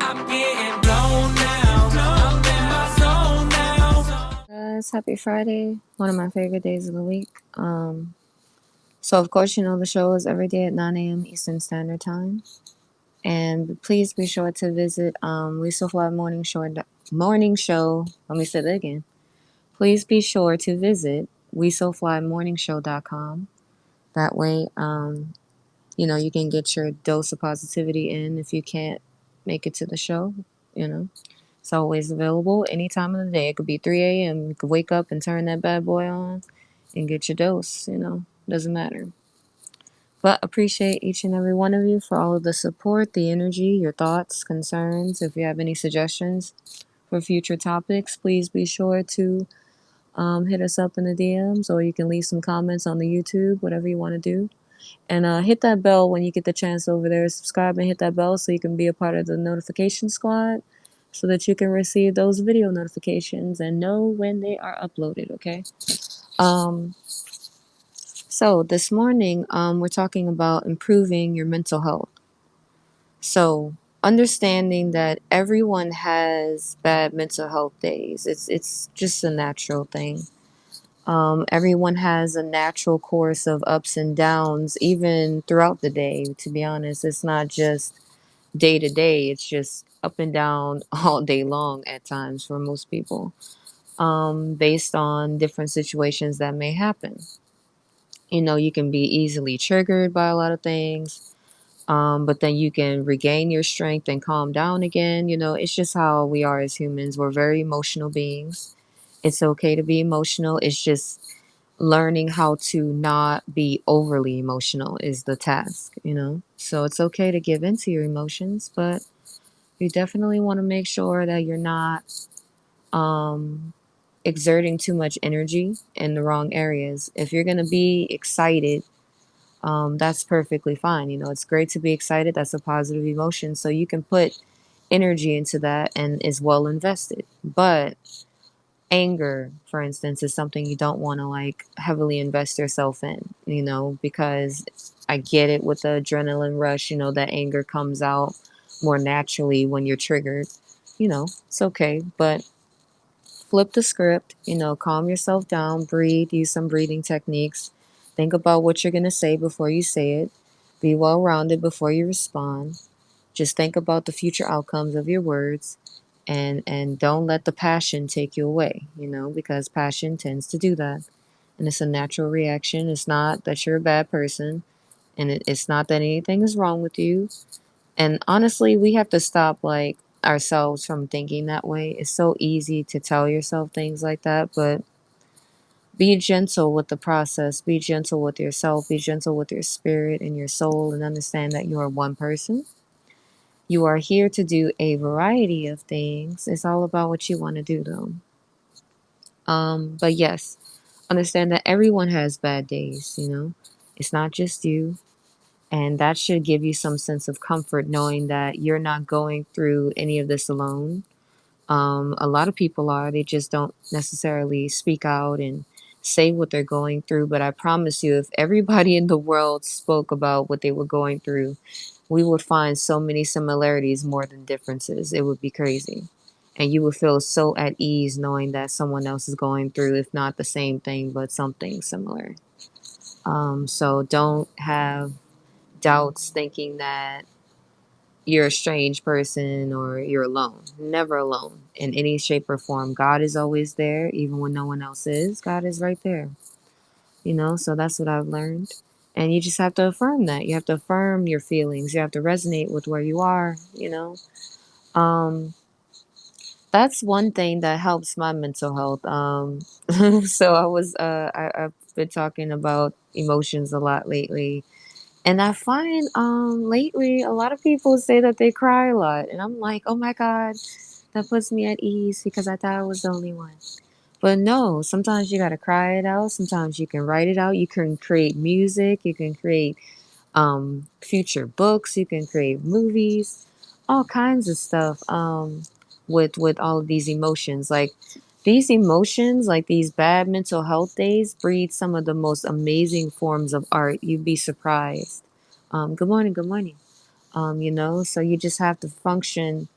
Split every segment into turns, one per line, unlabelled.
I'm getting blown now. I'm in my zone now.
Guys, happy Friday. One of my favorite days of the week. So of course you know the show is every day at 9 a.m. Eastern Standard Time. And please be sure to visit Wesofly morning show. Let me say that again. Please be sure to visit wesoflymorningshow.com. That way, you can get your dose of positivity in if you can't make it to the show, you know. It's always available any time of the day. It could be 3 a.m. You could wake up and turn that bad boy on and get your dose, doesn't matter. But appreciate each and every one of you for all of the support, the energy, your thoughts, concerns. If you have any suggestions for future topics, please be sure to hit us up in the DMs, or you can leave some comments on the YouTube, whatever you want to do. And hit that bell when you get the chance over there. Subscribe and hit that bell so you can be a part of the notification squad so that you can receive those video notifications and know when they are uploaded, okay? Um, so this morning, we're talking about improving your mental health. So understanding that everyone has bad mental health days. It's just a natural thing. Everyone has a natural course of ups and downs, even throughout the day. To be honest, it's not just day to day, it's just up and down all day long at times for most people, based on different situations that may happen. You can be easily triggered by a lot of things, but then you can regain your strength and calm down again. It's just how we are as humans. We're very emotional beings. It's okay to be emotional. It's just learning how to not be overly emotional is the task. So it's okay to give into your emotions, but you definitely want to make sure that you're not um, exerting too much energy in the wrong areas. If you're going to be excited, that's perfectly fine. It's great to be excited. That's a positive emotion. So you can put energy into that and is well invested. But anger, for instance, is something you don't want to like heavily invest yourself in, because I get it with the adrenaline rush, that anger comes out more naturally when you're triggered. It's okay, but flip the script, calm yourself down, breathe, use some breathing techniques, think about what you're going to say before you say it, be well rounded before you respond. Just think about the future outcomes of your words, and don't let the passion take you away, because passion tends to do that. And it's a natural reaction. It's not that you're a bad person, and it's not that anything is wrong with you. And honestly, we have to stop like ourselves from thinking that way. It's so easy to tell yourself things like that, but be gentle with the process. Be gentle with yourself. Be gentle with your spirit and your soul, and understand that you are one person. You are here to do a variety of things. It's all about what you want to do, though. But yes, understand that everyone has bad days. It's not just you. And that should give you some sense of comfort knowing that you're not going through any of this alone. A lot of people are, they just don't necessarily speak out and say what they're going through. But I promise you, if everybody in the world spoke about what they were going through, we would find so many similarities more than differences. It would be crazy. And you would feel so at ease knowing that someone else is going through, if not the same thing, but something similar. So don't have doubts thinking that you're a strange person or you're alone. Never alone in any shape or form. God is always there, even when no one else is. God is right there. So that's what I've learned. And you just have to affirm that. You have to affirm your feelings. You have to resonate with where you are. Um, that's one thing that helps my mental health. So I've been talking about emotions a lot lately. And I find lately a lot of people say that they cry a lot. And I'm like, oh my God, that puts me at ease because I thought I was the only one. But no, sometimes you gotta cry it out. Sometimes you can write it out. You can create music. You can create future books. You can create movies, all kinds of stuff. With all of these emotions, like these emotions, like these bad mental health days, breed some of the most amazing forms of art. You'd be surprised. Good morning. Good morning. So you just have to function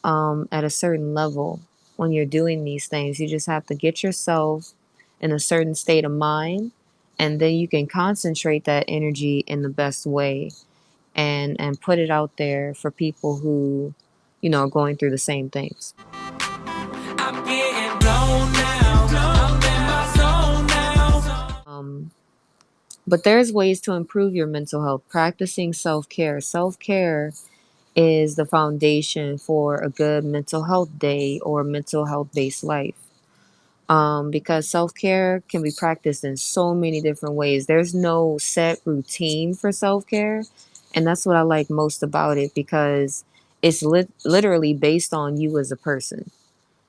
at a certain level when you're doing these things. You just have to get yourself in a certain state of mind, and then you can concentrate that energy in the best way and put it out there for people who, are going through the same things.
I'm getting blown now. I'm in my zone now.
But there's ways to improve your mental health. Practicing self-care. Self-care is the foundation for a good mental health day or mental health based life. Because self-care can be practiced in so many different ways. There's no set routine for self-care, and that's what I like most about it, because it's literally based on you as a person.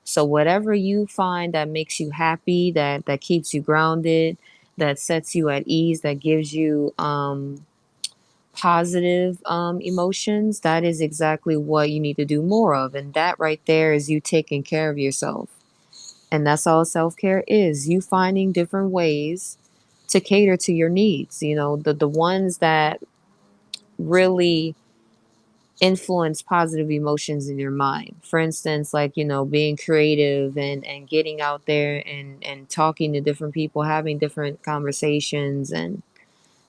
So whatever you find that makes you happy, that keeps you grounded, that sets you at ease, that gives you positive emotions, that is exactly what you need to do more of. And that right there is you taking care of yourself. And that's all self-care is. You finding different ways to cater to your needs. The ones that really influence positive emotions in your mind. For instance, like, being creative and getting out there and talking to different people, having different conversations, and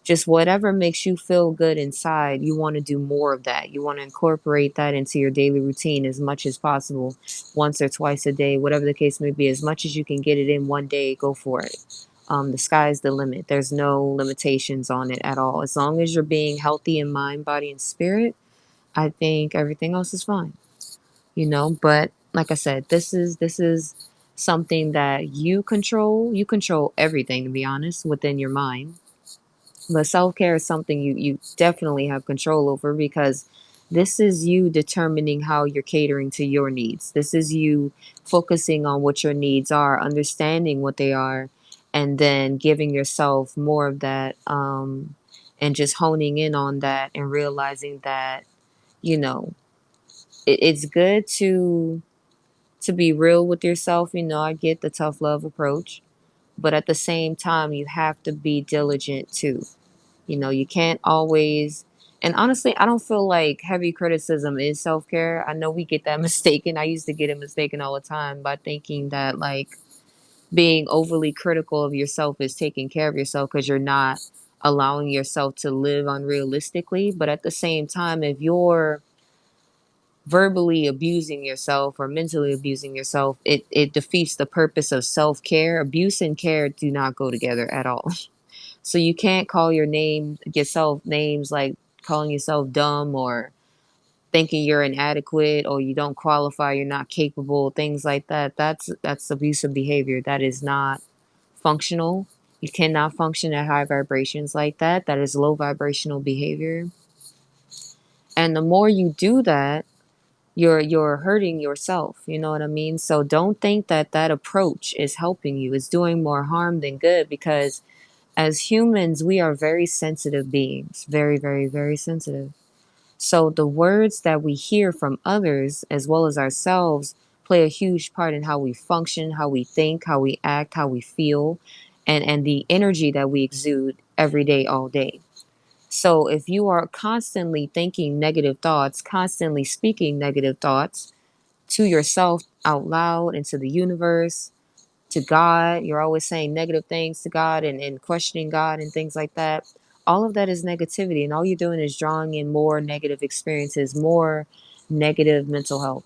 just whatever makes you feel good inside, you want to do more of that. You want to incorporate that into your daily routine as much as possible, once or twice a day, whatever the case may be. As much as you can get it in one day, go for it. The sky's the limit. There's no limitations on it at all. As long as you're being healthy in mind, body, and spirit, I think everything else is fine. But like I said, this is something that you control. You control everything, to be honest, within your mind. But self-care is something you definitely have control over, because this is you determining how you're catering to your needs. This is you focusing on what your needs are, understanding what they are, and then giving yourself more of that, and just honing in on that and realizing that, you know, it's good to be real with yourself. I get the tough love approach, but at the same time, you have to be diligent too. You can't always, and honestly, I don't feel like heavy criticism is self-care. I know we get that mistaken. I used to get it mistaken all the time by thinking that, like, being overly critical of yourself is taking care of yourself because you're not allowing yourself to live unrealistically. But at the same time, if you're verbally abusing yourself or mentally abusing yourself, it defeats the purpose of self-care. Abuse and care do not go together at all. So you can't call yourself names like calling yourself dumb or thinking you're inadequate or you don't qualify, you're not capable, things like that. That's abusive behavior. That is not functional. You cannot function at high vibrations like that. That is low vibrational behavior. And the more you do that, you're hurting yourself. You know what I mean? So don't think that that approach is helping you. It's doing more harm than good, because as humans, we are very sensitive beings. Very, very, very sensitive. So the words that we hear from others as well as ourselves play a huge part in how we function, how we think, how we act, how we feel, and the energy that we exude every day, all day. So if you are constantly thinking negative thoughts, constantly speaking negative thoughts to yourself out loud, into the universe, to God, you're always saying negative things to God and questioning God and things like that. All of that is negativity, and all you're doing is drawing in more negative experiences, more negative mental health.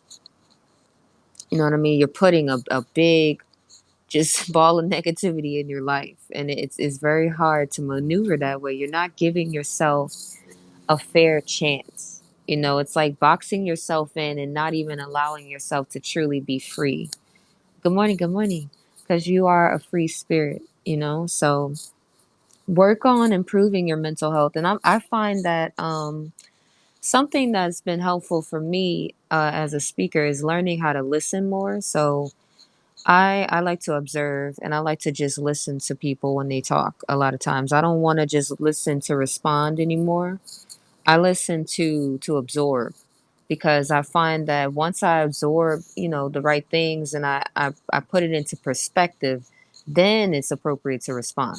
You know what I mean? You're putting a big just ball of negativity in your life, and it's very hard to maneuver that way. You're not giving yourself a fair chance. It's like boxing yourself in and not even allowing yourself to truly be free. Good morning, good morning. Because you are a free spirit, So work on improving your mental health. And I find that something that's been helpful for me as a speaker is learning how to listen more. So I like to observe, and I like to just listen to people when they talk a lot of times. I don't want to just listen to respond anymore. I listen to absorb, because I find that once I absorb, the right things, and I put it into perspective, then it's appropriate to respond.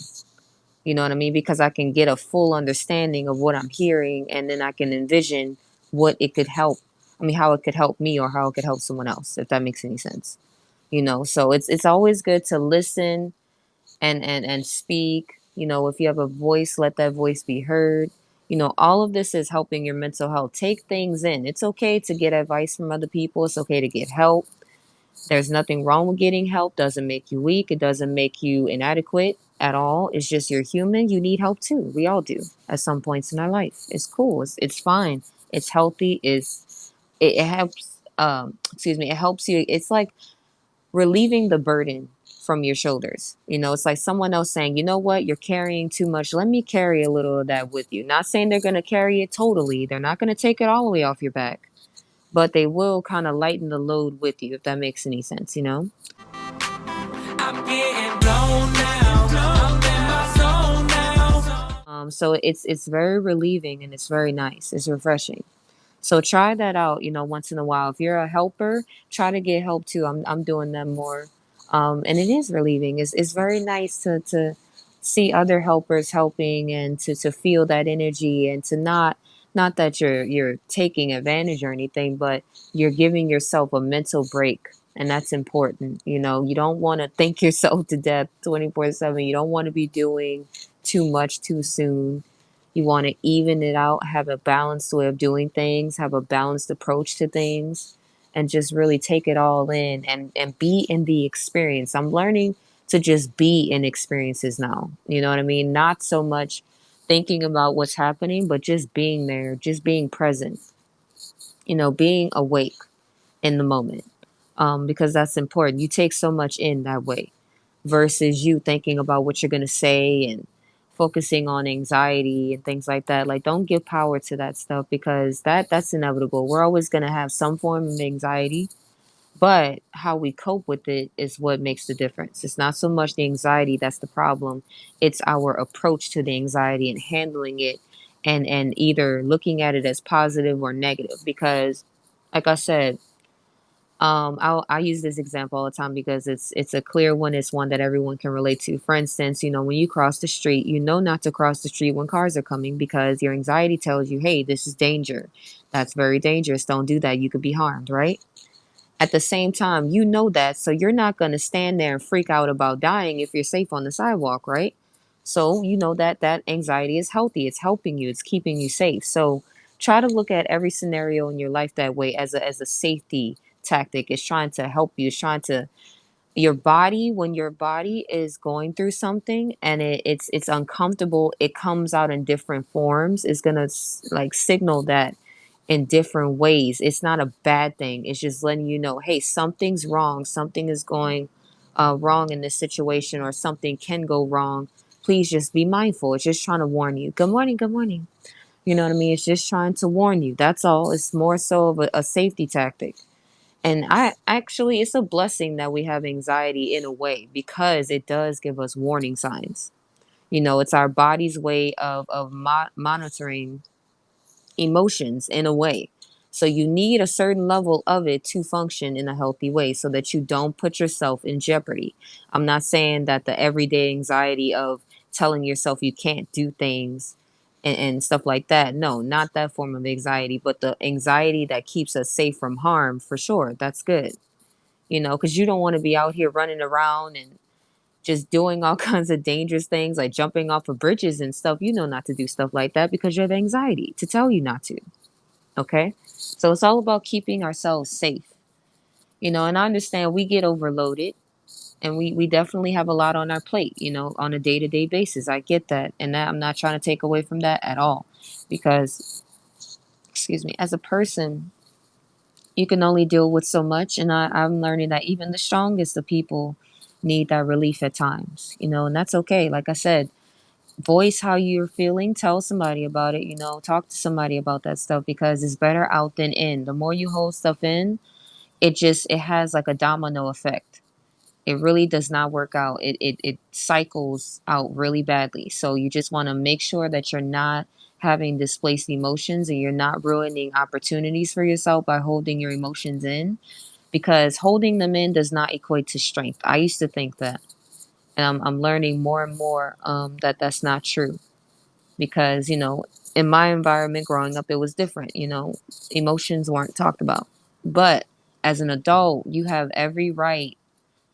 You know what I mean? Because I can get a full understanding of what I'm hearing, and then I can envision what it could help I mean, how it could help me or how it could help someone else, if that makes any sense. So it's always good to listen and speak. If you have a voice, let that voice be heard. All of this is helping your mental health. Take things in. It's okay to get advice from other people. It's okay to get help. There's nothing wrong with getting help. Doesn't make you weak. It doesn't make you inadequate at all. It's just you're human. You need help too. We all do at some points in our life. It's cool. It's fine. It's healthy. It helps. Excuse me. It helps you. It's like relieving the burden from your shoulders. It's like someone else saying, you know what, you're carrying too much. Let me carry a little of that with you. Not saying they're going to carry it totally. They're not going to take it all the way off your back, but they will kind of lighten the load with you, if that makes any sense.
I'm getting blown now. I'm in my zone now.
So it's very relieving and it's very nice. It's refreshing. So try that out, once in a while. If you're a helper, try to get help too. I'm doing that more. And it is relieving. It's very nice to see other helpers helping and to feel that energy and to not that you're taking advantage or anything, but you're giving yourself a mental break. And that's important. You don't want to think yourself to death 24/7. You don't want to be doing too much too soon. You want to even it out, have a balanced way of doing things, have a balanced approach to things, and just really take it all in and be in the experience. I'm learning to just be in experiences now. You know what I mean? Not so much thinking about what's happening, but just being there, just being present, being awake in the moment. Because that's important. You take so much in that way versus you thinking about what you're going to say and focusing on anxiety and things like that. Like, don't give power to that stuff because that's inevitable. We're always going to have some form of anxiety, but how we cope with it is what makes the difference. It's not so much the anxiety that's the problem. It's our approach to the anxiety and handling it, and either looking at it as positive or negative. Because like I said, I use this example all the time because it's a clear one. It's one that everyone can relate to. For instance, when you cross the street, you know not to cross the street when cars are coming because your anxiety tells you, hey, this is danger. That's very dangerous. Don't do that. You could be harmed, right? At the same time, you know that, so you're not going to stand there and freak out about dying if you're safe on the sidewalk, right? So you know that anxiety is healthy. It's helping you. It's keeping you safe. So try to look at every scenario in your life that way as a safety tactic. It's trying to help you. It's trying to your body when your body is going through something and it's uncomfortable. It comes out in different forms. It's gonna like signal that in different ways. It's not a bad thing. It's just letting you know, hey, something's wrong. Something is going wrong in this situation, or something can go wrong. Please just be mindful. It's just trying to warn you. Good morning. Good morning. You know what I mean? It's just trying to warn you. That's all. It's more so of a safety tactic. And I actually, it's a blessing that we have anxiety in a way because it does give us warning signs. It's our body's way of monitoring emotions in a way. So you need a certain level of it to function in a healthy way so that you don't put yourself in jeopardy. I'm not saying that the everyday anxiety of telling yourself you can't do things and stuff like that. No, not that form of anxiety, but the anxiety that keeps us safe from harm for sure. That's good. Because you don't want to be out here running around and just doing all kinds of dangerous things like jumping off of bridges and stuff. You know not to do stuff like that because you have anxiety to tell you not to. Okay. So it's all about keeping ourselves safe, and I understand we get overloaded and we definitely have a lot on our plate, on a day to day basis. I get that. And that I'm not trying to take away from that at all because, excuse me, as a person, you can only deal with so much. And I'm learning that even the strongest of people need that relief at times, and that's okay. Like I said, voice how you're feeling, tell somebody about it, talk to somebody about that stuff because it's better out than in. The more you hold stuff in, it has like a domino effect. It really does not work out. It cycles out really badly. So you just want to make sure that you're not having displaced emotions and you're not ruining opportunities for yourself by holding your emotions in because holding them in does not equate to strength. I used to think that. And I'm learning more and more that that's not true because in my environment growing up, it was different. Emotions weren't talked about. But as an adult, you have every right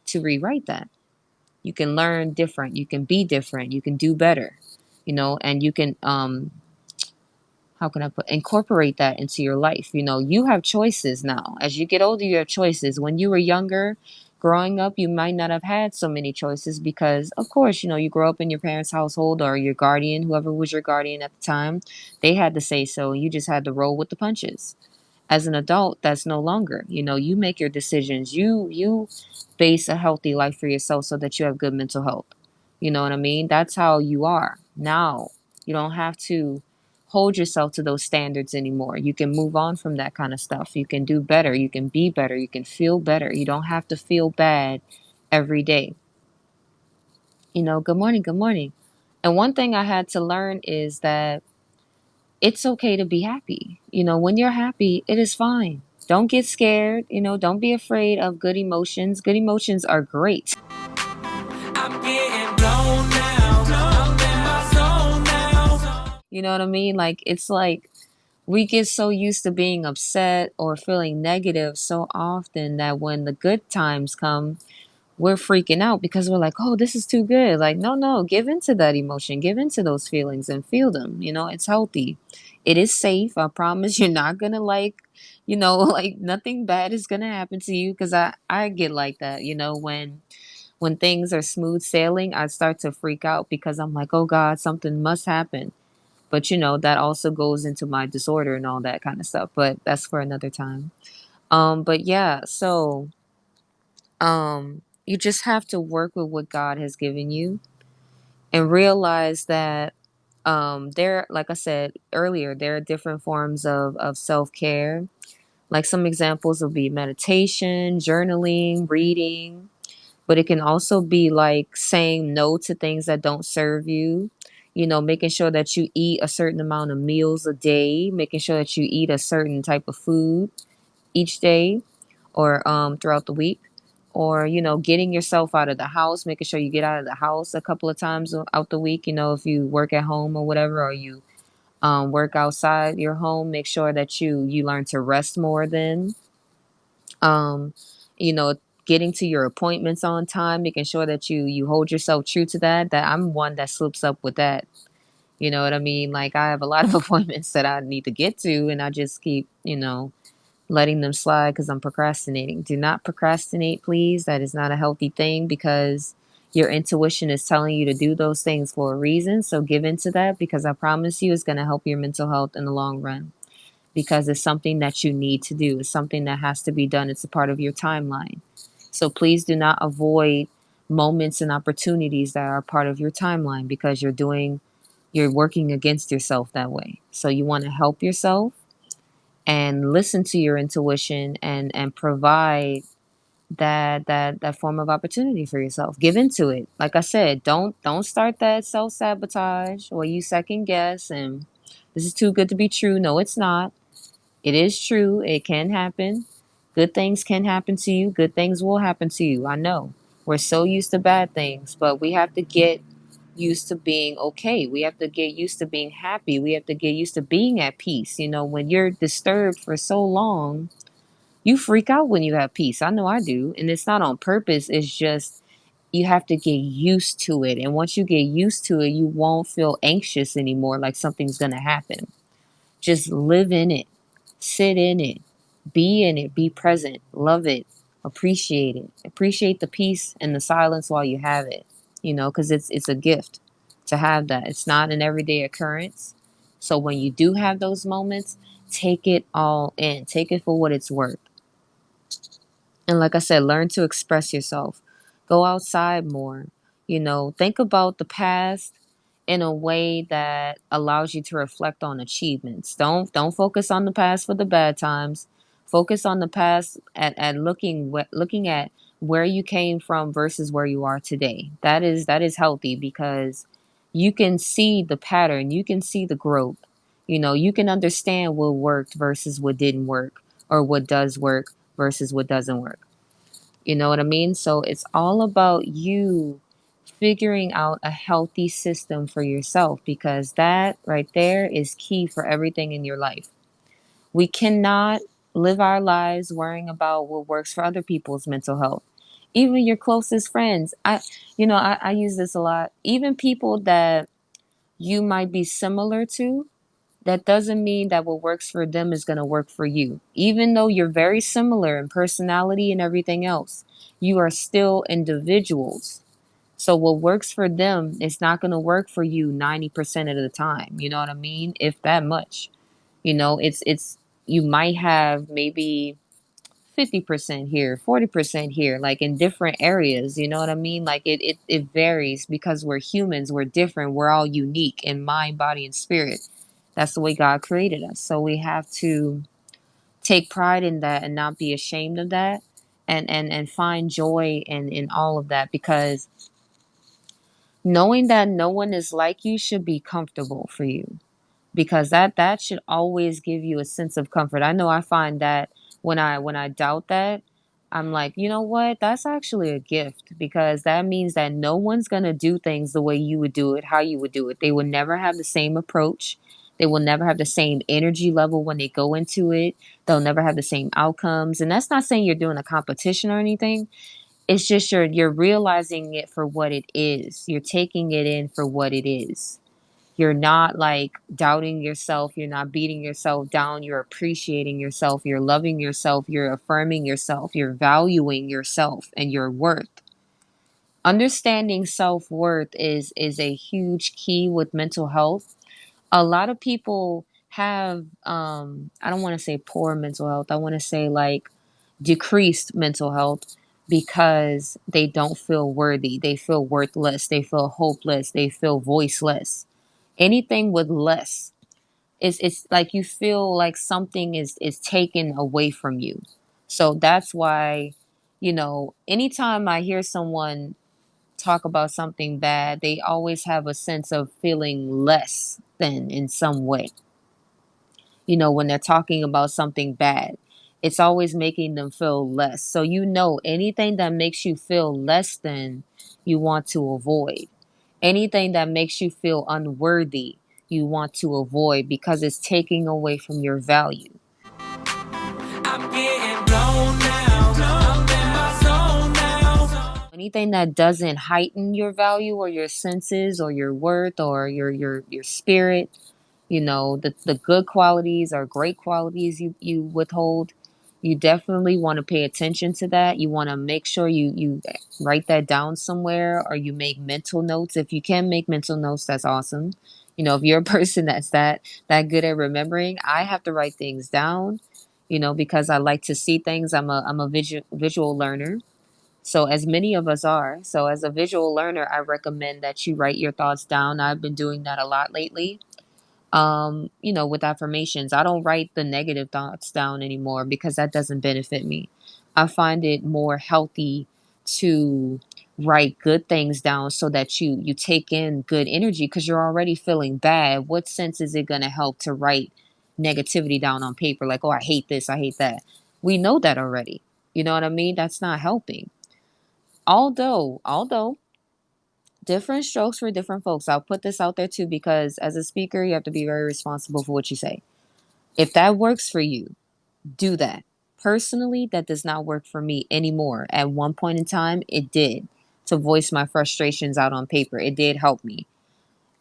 to rewrite that. You can learn different. You can be different. You can do better. And you can how can I put incorporate that into your life? You have choices now. As you get older, you have choices. When you were younger, growing up, you might not have had so many choices because, of course, you grow up in your parents' household or your guardian, whoever was your guardian at the time, they had to say so. You just had to roll with the punches. As an adult, that's no longer. You make your decisions. You base a healthy life for yourself so that you have good mental health. You know what I mean? That's how you are now. You don't have to hold yourself to those standards anymore. You can move on from that kind of stuff. You can do better. You can be better. You can feel better. You don't have to feel bad every day. Good morning, good morning. And one thing I had to learn is that it's okay to be happy. When you're happy, it is fine. Don't get scared. Don't be afraid of good emotions. Good emotions are great.
I'm getting blown now. I'm in my zone now.
You know what I mean? Like, it's like we get so used to being upset or feeling negative so often that when the good times come, we're freaking out because we're like, oh, this is too good. Like, no, no, give into that emotion, give into those feelings and feel them. It's healthy. It is safe. I promise you're not gonna like nothing bad is gonna happen to you because I get like that, when things are smooth sailing, I start to freak out because I'm like, oh God, something must happen. But that also goes into my disorder and all that kind of stuff. But that's for another time. But yeah, so you just have to work with what God has given you and realize that there, like I said earlier, there are different forms of self-care. Like some examples will be meditation, journaling, reading, but it can also be like saying no to things that don't serve you. Making sure that you eat a certain amount of meals a day, making sure that you eat a certain type of food each day or throughout the week, or getting yourself out of the house, making sure you get out of the house a couple of times out the week. If you work at home or whatever, or you work outside your home, make sure that you learn to rest more then. um, you know, Getting to your appointments on time, making sure that you hold yourself true to that. That I'm one that slips up with that. You know what I mean? Like I have a lot of appointments that I need to get to, and I just keep letting them slide because I'm procrastinating. Do not procrastinate, please. That is not a healthy thing because your intuition is telling you to do those things for a reason. So give into that because I promise you it's going to help your mental health in the long run because it's something that you need to do. It's something that has to be done. It's a part of your timeline. So please do not avoid moments and opportunities that are part of your timeline because you're working against yourself that way. So you want to help yourself and listen to your intuition and provide that form of opportunity for yourself. Give into it. Like I said, don't start that self-sabotage or you second guess and this is too good to be true. No, it's not. It is true. It can happen. Good things can happen to you. Good things will happen to you. I know. We're so used to bad things, but we have to get used to being okay. We have to get used to being happy. We have to get used to being at peace. When you're disturbed for so long, you freak out when you have peace. I know I do. And it's not on purpose. It's just you have to get used to it. And once you get used to it, you won't feel anxious anymore like something's going to happen. Just live in it, sit in it, be present, love it, appreciate it. Appreciate the peace and the silence while you have it, because it's a gift to have that. It's not an everyday occurrence. So when you do have those moments, take it all in, take it for what it's worth. And like I said, learn to express yourself. Go outside more. Think about the past in a way that allows you to reflect on achievements. Don't focus on the past for the bad times. Focus on the past at looking at where you came from versus where you are today. That is healthy because you can see the pattern, you can see the growth. You can understand what worked versus what didn't work or what does work versus what doesn't work. You know what I mean? So it's all about you figuring out a healthy system for yourself, because that right there is key for everything in your life. We cannot live our lives worrying about what works for other people's mental health. Even your closest friends. I use this a lot. Even people that you might be similar to, that doesn't mean that what works for them is going to work for you. Even though you're very similar in personality and everything else, you are still individuals. So what works for them is not going to work for you 90% of the time. You know what I mean? If that much. It's you might have maybe 50% here, 40% here, like in different areas. You know what I mean? Like it varies because we're humans, we're different, we're all unique in mind, body, and spirit. That's the way God created us. So we have to take pride in that and not be ashamed of that, and find joy in all of that, because knowing that no one is like you should be comfortable for you, because that should always give you a sense of comfort. I know I find that when I doubt that, I'm like, you know what? That's actually a gift, because that means that no one's going to do things the way you would do it, how you would do it. They will never have the same approach. They will never have the same energy level when they go into it. They'll never have the same outcomes. And that's not saying you're doing a competition or anything. It's just you're realizing it for what it is. You're taking it in for what it is. You're not like doubting yourself. You're not beating yourself down. You're appreciating yourself. You're loving yourself. You're affirming yourself. You're valuing yourself and your worth. Understanding self-worth is a huge key with mental health. A lot of people have I don't want to say poor mental health. I want to say like decreased mental health, because they don't feel worthy. They feel worthless. They feel hopeless. They feel voiceless. Anything with less, it's like you feel like something is taken away from you. So that's why, anytime I hear someone talk about something bad, they always have a sense of feeling less than in some way. When they're talking about something bad, it's always making them feel less. So anything that makes you feel less than, you want to avoid. Anything that makes you feel unworthy, you want to avoid, because it's taking away from your value.
I'm getting blown now. I'm in my zone now.
Anything that doesn't heighten your value or your senses or your worth or your spirit, the good qualities or great qualities you withhold, you definitely want to pay attention to that. You want to make sure you write that down somewhere, or you make mental notes. If you can make mental notes, that's awesome. If you're a person that's that good at remembering, I have to write things down, because I like to see things. I'm a visual learner. So, as many of us are. So, as a visual learner, I recommend that you write your thoughts down. I've been doing that a lot lately. With affirmations, I don't write the negative thoughts down anymore, because that doesn't benefit me. I find it more healthy to write good things down, so that you take in good energy, because you're already feeling bad. What sense is it going to help to write negativity down on paper? Like, oh, I hate this, I hate that. We know that already. You know what I mean? That's not helping. Although different strokes for different folks. I'll put this out there too, because as a speaker, you have to be very responsible for what you say. If that works for you, do that. Personally, that does not work for me anymore. At one point in time, it did. To voice my frustrations out on paper, it did help me,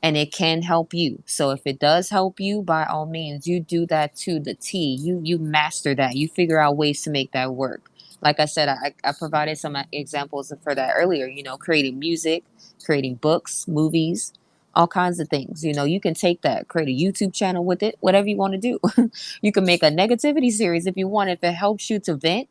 and it can help you. So if it does help you, by all means, you do that to the T. You master that. You figure out ways to make that work. Like I said, I provided some examples for that earlier. Creating music, creating books, movies, all kinds of things. You can take that, create a YouTube channel with it, whatever you want to do. You can make a negativity series if you want. If it helps you to vent,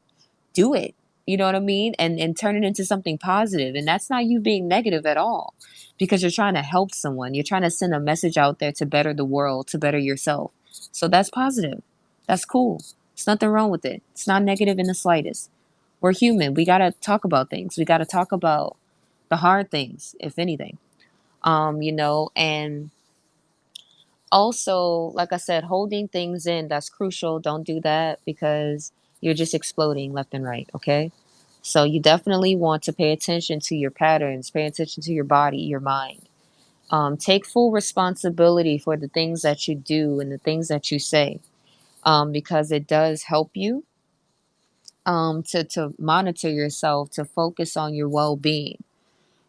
do it. You know what I mean? And turn it into something positive. And that's not you being negative at all, because you're trying to help someone. You're trying to send a message out there to better the world, to better yourself. So that's positive. That's cool. There's nothing wrong with it. It's not negative in the slightest. We're human. We got to talk about things. We got to talk about the hard things, if anything. And also, like I said, holding things in, that's crucial. Don't do that, because you're just exploding left and right. Okay. So you definitely want to pay attention to your patterns, pay attention to your body, your mind. Take full responsibility for the things that you do and the things that you say, because it does help you to monitor yourself, to focus on your well being.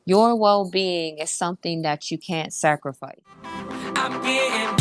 Your well being is something that you can't sacrifice.
I'm getting